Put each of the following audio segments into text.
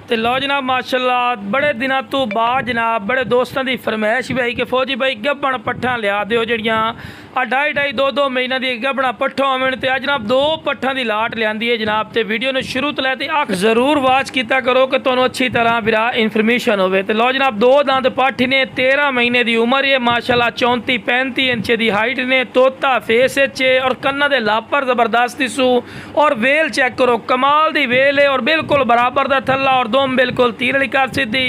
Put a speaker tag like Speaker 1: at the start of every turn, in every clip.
Speaker 1: तो लो जनाब माशाल्लाह बड़े दिनों तो बाद जनाब बड़े दोस्तों की फरमाइश भी आई कि फौजी भाई गब्बन पट्ठा लिया दो जड़ियाँ ढाई ढाई दो महीनों की गब्बना पट्ठों आवन तो अज जनाब दो पट्ठा की लाट लियादी है जनाब। तो वीडियो ने शुरू तो लैते आख जरूर वाच किया करो कि तुहानू अच्छी तरह बिरा इन्फॉर्मेशन हो। तो लो जनाब दो दंद पट्ठ ने 13 महीने की उम्र है माशाल्लाह 34-35 इंच की हाइट ने तोता फेस और कन्ना दे लापर जबरदस्त दिसू और वेल चेक करो कमाल दी वेल है और बिल्कुल बराबर का थल्ला और दोम बिल्कुल तीर वाली कर सीधी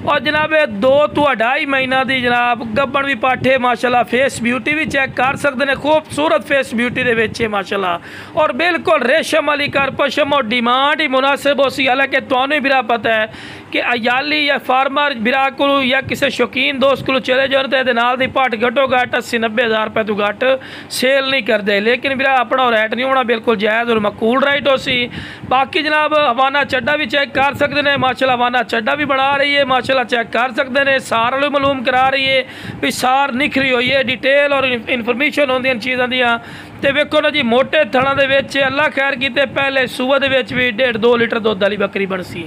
Speaker 1: और जनाब 2 to 2.5 महीना की जनाब गब्बन भी पाठे माशाल्लाह फेस ब्यूटी भी चेक कर सकते हैं खूबसूरत फेस ब्यूटी दे विच माशाल्लाह और बिल्कुल रेशम वाली कर पशम और डिमांड ही मुनासिब हो सी। हालांकि तुहानू ही बिरा पता है कि अयाली या फार्मर बिरा को या किसी शौकीन दोस्त को चले जाओ तो नाल दी पट घटो घट 80-90 हज़ार रुपये तो घट सेल नहीं करते, लेकिन बिरा अपना रेट नहीं होना बिल्कुल जायज़ और मकूल राइट हो सी। बाकी जनाब हवाना चड्डा भी चेक कर सकते हैं माशाल्लाह हवाना चड्डा भी बना रही है माशाल्लाह चेक कर सकते हैं। सार वालों मालूम करा रही है भी सार निखरी हुई है डिटेल और इन्फॉर्मेशन होंदियां चीज़ों दियाँ। तो वेखो ना जी मोटे थणा दे विच अल्लाह खैर कीते पहले सूबे दे विच भी 1.5-2 लीटर दुध वाली बकरी बनसी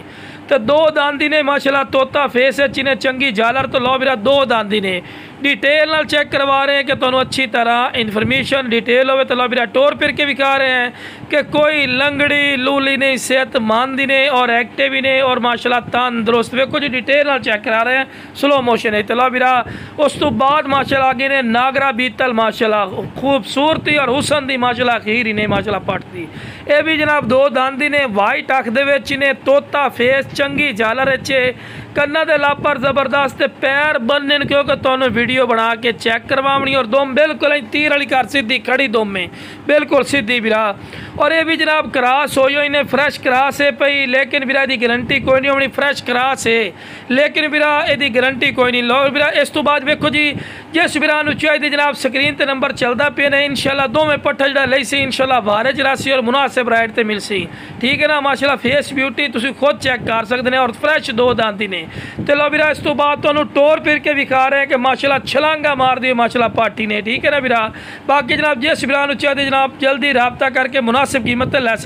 Speaker 1: तो 2 दांदी ने माशाल्लाह तोता फेस ने चंगी जालर तो लो मेरा 2 दांदी ने डिटेल नाल चेक करवा रहे हैं कि तुहानू अच्छी तरह इन्फॉर्मेशन डिटेल हो। तो लो मेरा टोर फिर के विखा रहे हैं कि कोई लंगड़ी लूली नहीं सेहतमंद ही ने और एक्टिव ही ने और माशाल्लाह तंदुरुस्त वेखो जी डिटेल नाल चेक करा रहे हैं स्लो मोशन है। तो लो मेरा उस तो बाद माशाल्लाह आगे ने नागरा बीतल माशाल्लाह खूबसूरती और हुसन दी माशाल्लाह खीर ही ने माशाल्लाह पटती ये भी जनाब 2 दांदी ने वाइट अख दे विच ने तोता फेस चंगी झालर अच्छे कन्ना दे लापर जबरदस्त पैर बनने क्योंकि तुहानू वीडियो बना के चेक करवानी और दोम बिल्कुल तीर वाली कर सीधी खड़ी दोम में बिल्कुल सीधी बिरा और ये भी जनाब क्रास हो इन्हें फ्रैश क्रास है पई लेकिन बिरा की गारंटी कोई नहीं होनी फ्रैश क्रास है लेकिन बिरा यदी गारंटी कोई नहीं। लो बिरा इस तो बाद वेखो जी जिस बिरा चाहिए जनाब स्क्रीन पर नंबर चलता पे ने इंशाल्लाह दोवें पट्ठा जो लई सी इंशाल्लाह वारे चरासी और मुनासिब राइट से मिल सी ठीक है ना माशाल्लाह फेस ब्यूटी तुम खुद चेक कर सकते हैं और फ्रैश 2 दांती ने। तो लो बिरा इस तो बाद तुहानू टोर फिर के विखा रहे हैं कि माशाल्लाह छलांगा मार दी माशाल्लाह पार्टी ने ठीक है ना बिरा। बाकी जनाब जिस बिरा चाहिए जनाब जल्दी रब्ता करके मुनासिब कीमत ले सकते।